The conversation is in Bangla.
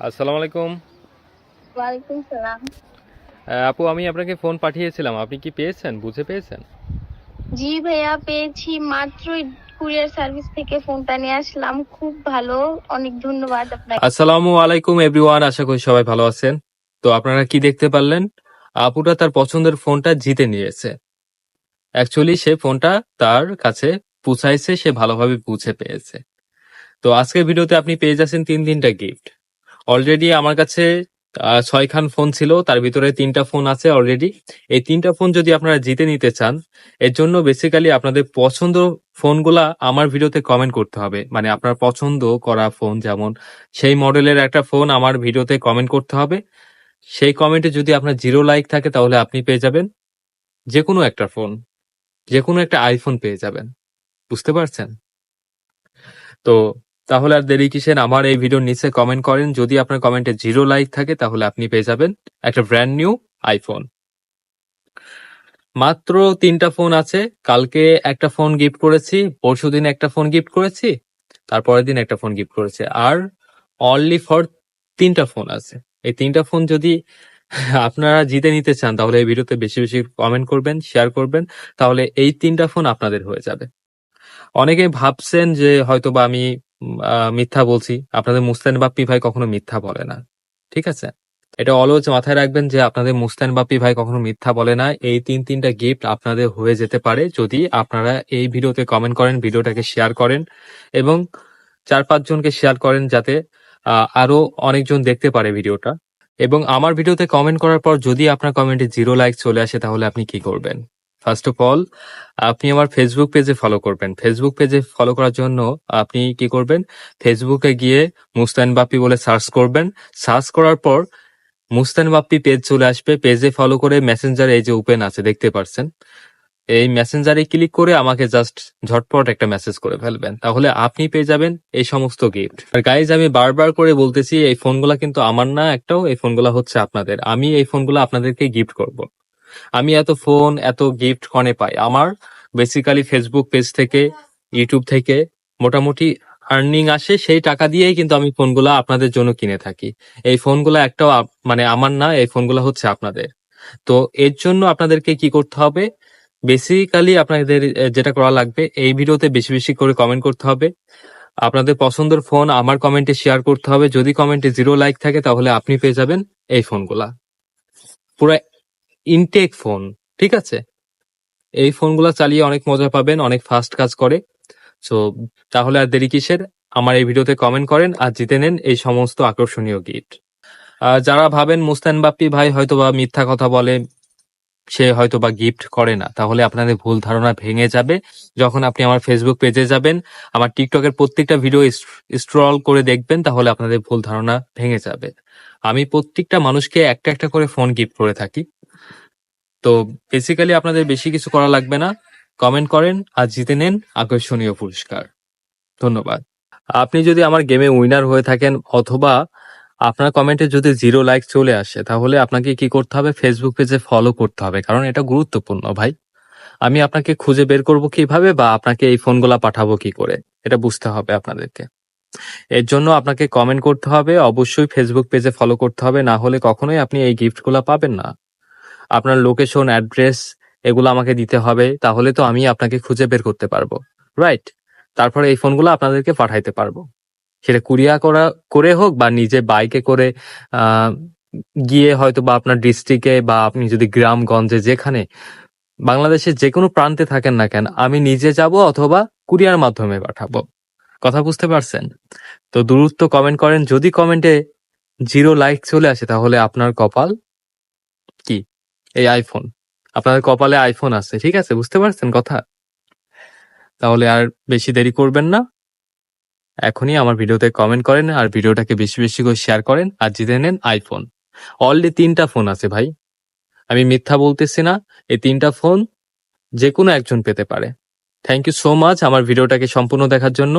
আসসালামু আলাইকুম। ওয়ালাইকুম সালাম। আপু, আমি আপনাকে ফোন পাঠিয়েছিলাম, আপনি কি পেয়েছেন, বুঝে পেয়েছেন? জি ভাইয়া, পেয়েছি। মাত্রই কুরিয়ার সার্ভিস থেকে ফোনটা নিয়ে আসলাম। খুব ভালো, অনেক ধন্যবাদ আপনাকে। আসসালামু আলাইকুম এভরিওয়ান, আশা করি সবাই ভালো আছেন। তো আপনারা কি দেখতে পারলেন, আপুটা তার পছন্দের ফোনটা জিতে নিয়েছে। অ্যাকচুয়ালি সে ফোনটা তার কাছে পৌঁছাইছে, সে ভালোভাবে পৌঁছে পেয়েছে। তো আজকের ভিডিওতে আপনি পেয়ে যাচ্ছেন 3টা গিফট। অলরেডি আমার কাছে 6খান ফোন ছিল, তার ভিতরে 3টা ফোন আছে অলরেডি। এই 3টা ফোন যদি আপনারা জিতে নিতে চান, এর জন্য বেসিক্যালি আপনাদের পছন্দ ফোনগুলা আমার ভিডিওতে কমেন্ট করতে হবে। মানে আপনার পছন্দ করা ফোন, যেমন সেই মডেলের একটা ফোন আমার ভিডিওতে কমেন্ট করতে হবে। সেই কমেন্টে যদি আপনার 0 লাইক থাকে তাহলে আপনি পেয়ে যাবেন যে কোনো একটা ফোন, যে কোনো একটা আইফোন পেয়ে যাবেন। বুঝতে পারছেন? তো তাহলে আর দেরি কিসের, আমার এই ভিডিওর নিচে কমেন্ট করেন। যদি আপনার কমেন্টে 0 লাইক থাকে তাহলে আপনি পেয়ে যাবেন একটা ব্র্যান্ড নিউ আইফোন। মাত্র 3টা ফোন আছে। কালকে একটা ফোন গিফট করেছি, পরশুদিন একটা ফোন গিফট করেছি, তারপরের দিন একটা ফোন গিফট করেছে। আর অনলি ফর 3টা ফোন আছে। এই 3টা ফোন যদি আপনারা জিতে নিতে চান তাহলে এই ভিডিওতে বেশি বেশি কমেন্ট করবেন, শেয়ার করবেন, তাহলে এই 3টা ফোন আপনাদের হয়ে যাবে। অনেকে ভাবছেন যে হয়তোবা আমি মিথ্যা বলছি। আপনাদের মুস্তান বাপ্পি ভাই কখনো মিথ্যা বলে না, ঠিক আছে? এটা অলওয়েজ মাথায় রাখবেন যে আপনাদের মুস্তান বাপ্পি ভাই কখনো মিথ্যা বলে না। এই 3টা গিফট আপনাদের হয়ে যেতে পারে যদি আপনারা এই ভিডিওতে কমেন্ট করেন, ভিডিওটাকে শেয়ার করেন এবং 4-5 জনকে শেয়ার করেন, যাতে আরো অনেকজন দেখতে পারে ভিডিওটা। এবং আমার ভিডিওতে কমেন্ট করার পর যদি আপনার কমেন্টে 0 লাইক চলে আসে তাহলে আপনি কি করবেন? ফার্স্ট অফ অল, আপনি আমার ফেসবুক পেজে ফলো করবেন। ফেসবুক পেজে ফলো করার জন্য আপনি কি করবেন, ফেসবুকে গিয়ে মুস্তান বাপ্পি বলে সার্চ করবেন। সার্চ করার পর মুস্তান বাপ্পি পেজ চলে আসবে। পেজে ফলো করে মেসেঞ্জার এই যে ওপেন আছে দেখতে পারছেন, এই মেসেঞ্জারে ক্লিক করে আমাকে জাস্ট ঝটপট একটা মেসেজ করে ফেলবেন, তাহলে আপনি পেয়ে যাবেন এই সমস্ত গিফট। আর গাইজ, আমি বারবার করে বলতেছি, এই ফোনগুলা কিন্তু আমার না একটাও, এই ফোনগুলা হচ্ছে আপনাদের। আমি এই ফোনগুলো আপনাদেরকে গিফট করব। আমি এত ফোন এত গিফট কনে পাই? আমার বেসিক্যালি ফেসবুক পেজ থেকে, ইউটিউব থেকে মোটামুটি আর্নিং আসে, সেই টাকা দিয়েই কিন্তু আমি ফোনগুলা আপনাদের জন্য কিনে থাকি। এই ফোনগুলা একটাও মানে আমার না, এই ফোনগুলা হচ্ছে আপনাদের। তো এর জন্য আপনাদেরকে কি করতে হবে, বেসিক্যালি আপনাদের যেটা করা লাগবে, এই ভিডিওতে বেশি বেশি করে কমেন্ট করতে হবে। আপনাদের পছন্দের ফোন আমার কমেন্টে শেয়ার করতে হবে। যদি কমেন্টে 0 লাইক থাকে তাহলে আপনি পেয়ে যাবেন এই ফোনগুলা, পুরো ইনটেক ফোন, ঠিক আছে? এই ফোনগুলা চালিয়ে অনেক মজা পাবেন, অনেক ফাস্ট কাজ করে। সো তাহলে আর দেরি কিসের, আমার এই ভিডিওতে কমেন্ট করেন আর জিতে নেন এই সমস্ত আকর্ষণীয় গিফট। যারা ভাবেন মুস্তান বাপ্পি ভাই হয়তোবা মিথ্যা কথা বলে, সে হয়তোবা গিফট করে না, তাহলে আপনাদের ভুল ধারণা ভেঙে যাবে যখন আপনি আমার ফেসবুক পেজে যাবেন, আমার টিকটকের প্রত্যেকটা ভিডিও স্ক্রল করে দেখবেন, তাহলে আপনাদের ভুল ধারণা ভেঙে যাবে। আমি প্রত্যেকটা মানুষকে একটা একটা করে ফোন গিফট করে থাকি। তো বেসিক্যালি আপনাদের বেশি কিছু করা লাগবে না, কমেন্ট করেন আর জিতে নেন আকর্ষণীয় পুরস্কার। ধন্যবাদ। আপনি যদি আমার গেমে উইনার হয়ে থাকেন অথবা আপনার কমেন্টে যদি 0 লাইক চলে আসে, তাহলে আপনাকে কি করতে হবে, ফেসবুক পেজে ফলো করতে হবে, কারণ এটা গুরুত্বপূর্ণ ভাই। আমি আপনাকে খুঁজে বের করব কিভাবে বা আপনাকে এই ফোনগুলা পাঠাবো কি করে, এটা বুঝতে হবে আপনাদেরকে। এর জন্য আপনাকে কমেন্ট করতে হবে, অবশ্যই ফেসবুক পেজে ফলো করতে হবে, না হলে কখনোই আপনি এই গিফটগুলা পাবেন না। আপনার লোকেশন, অ্যাড্রেস এগুলো আমাকে দিতে হবে, তাহলে তো আমি আপনাকে খুঁজে বের করতে পারবো, রাইট? তারপরে এই ফোনগুলো আপনাদেরকে পাঠাইতে পারবো, সেটা কুরিয়ার করে হোক বা নিজে বাইকে করে আহ গিয়ে হয়তো বা আপনার ডিস্ট্রিক্টে, বা আপনি যদি গ্রামগঞ্জে যেখানে বাংলাদেশের যে কোনো প্রান্তে থাকেন না কেন, আমি নিজে যাব অথবা কুরিয়ার মাধ্যমে পাঠাবো। কথা বুঝতে পারছেন? তো দ্রুত কমেন্ট করেন। যদি কমেন্টে 0 লাইক চলে আসে তাহলে আপনার কপাল কি, এই আইফোন। আপনাদের কপালে আইফোন আছে, ঠিক আছে? বুঝতে পারছেন কথা? তাহলে আর বেশি দেরি করবেন না, এখনই আমার ভিডিওতে কমেন্ট করেন আর ভিডিওটাকে বেশি বেশি করে শেয়ার করেন আর জিতে নেন আইফোন। অলরেডি 3টা ফোন আছে ভাই, আমি মিথ্যা বলতেছি না। এই 3টা ফোন যে কোনো একজন পেতে পারে। থ্যাংক ইউ সো মাচ আমার ভিডিওটাকে সম্পূর্ণ দেখার জন্য।